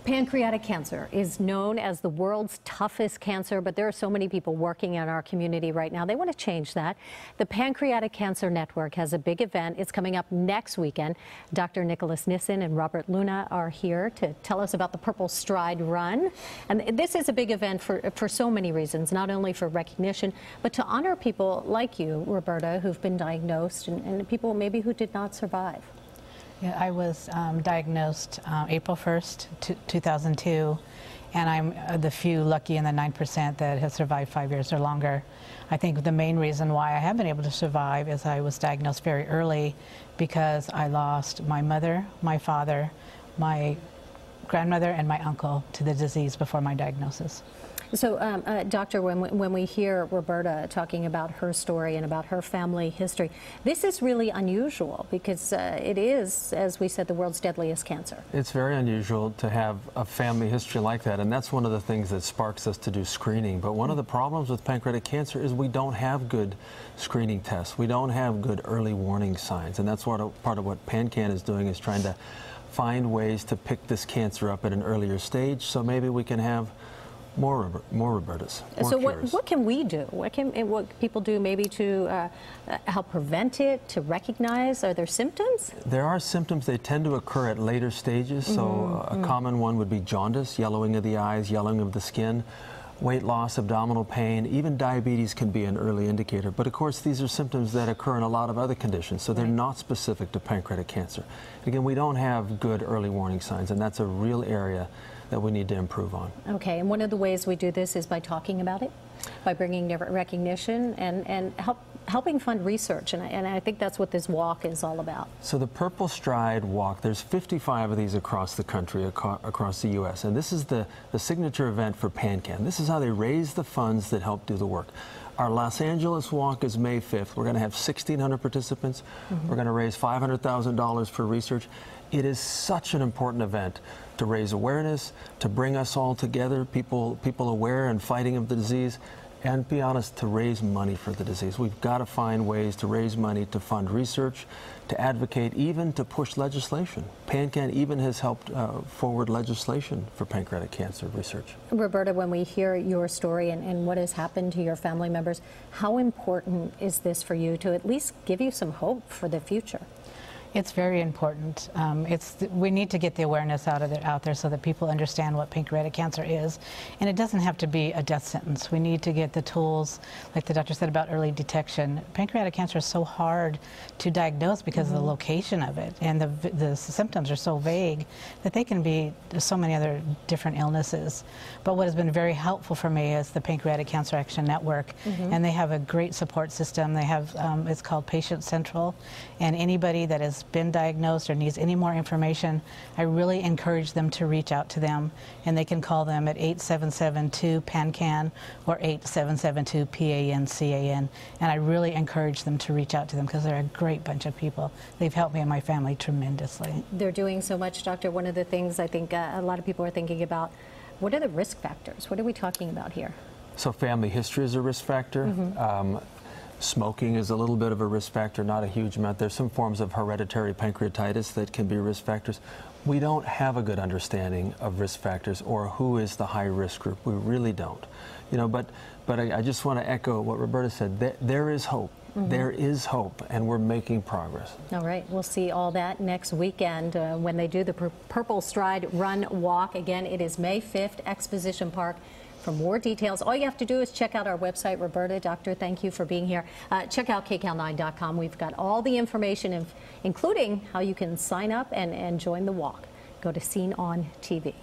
Pancreatic cancer is known as the world's toughest cancer, but there are so many people working in our community right now. They want to change that. The Pancreatic Cancer Network has a big event. It's coming up next weekend. Dr. Nissen and Roberta Luna are here to tell us about the PurpleStride Run. And this is a big event for so many reasons, not only for recognition, but to honor people like you, Roberta, who've been diagnosed and people maybe who did not survive. Yeah, I was diagnosed April 1st, 2002, and I'm the few lucky in the 9% that have survived 5 years or longer. I think the main reason why I have been able to survive is I was diagnosed very early because I lost my mother, my father, my grandmother, and my uncle to the disease before my diagnosis. So, Doctor, when we hear Roberta talking about her story and about her family history, this is really unusual because it is, as we said, the world's deadliest cancer. It's very unusual to have a family history like that, and that's one of the things that sparks us to do screening. But one of the problems with pancreatic cancer is we don't have good screening tests. We don't have good early warning signs, and that's what part of what PanCan is doing, is trying to find ways to pick this cancer up at an earlier stage, so maybe we can have more Robertas. So what can we do? What people do maybe to help prevent it, to recognize? Are there symptoms? There are symptoms. They tend to occur at later stages. So a common one would be jaundice, yellowing of the eyes, yellowing of the skin, weight loss, abdominal pain. Even diabetes can be an early indicator. But of course, these are symptoms that occur in a lot of other conditions, so they're not specific to pancreatic cancer. Again, we don't have good early warning signs, and that's a real area that we need to improve on. Okay, and one of the ways we do this is by talking about it, by bringing recognition and helping fund research, and I think that's what this walk is all about. So the PurpleStride Walk, there's 55 of these across the country, across the U.S., and this is the signature event for PanCan. This is how they raise the funds that help do the work. Our Los Angeles walk is May 5th. We're going to have 1,600 participants. We're going to raise $500,000 for research. It is such an important event to raise awareness, to bring us all together, people aware and fighting of the disease, and be honest, to raise money for the disease. We've got to find ways to raise money to fund research, to advocate, even to push legislation. PanCan even has helped forward legislation for pancreatic cancer research. Roberta, when we hear your story and what has happened to your family members, how important is this for you to at least give you some hope for the future? It's very important. We need to get the awareness out there so that people understand what pancreatic cancer is. And it doesn't have to be a death sentence. We need to get the tools, like the doctor said about early detection. Pancreatic cancer is so hard to diagnose because of the location of it. And the symptoms are so vague that they can be so many other different illnesses. But what has been very helpful for me is the Pancreatic Cancer Action Network. And they have a great support system. They have, it's called Patient Central. And anybody that has been diagnosed or needs any more information, I really encourage them to reach out to them, and they can call them at 877-2-PANCAN or 877-2-PANCAN, and I really encourage them to reach out to them because they're a great bunch of people. They've helped me and my family tremendously. They're doing so much, Doctor. One of the things I think a lot of people are thinking about, what are the risk factors? What are we talking about here? So family history is a risk factor. Smoking is a little bit of a risk factor, not a huge amount. There's some forms of hereditary pancreatitis that can be risk factors. We don't have a good understanding of risk factors or who is the high risk group. We really don't. You know, but I just want to echo what Roberta said. There is hope. There is hope, and we're making progress. All right, we'll see all that next weekend when they do the PurpleStride Run Walk. Again, it is May 5th, Exposition Park. For more details, all you have to do is check out our website. Roberta, Doctor, thank you for being here. Check out kcal9.com. We've got all the information, including how you can sign up and join the walk. Go to Seen on TV.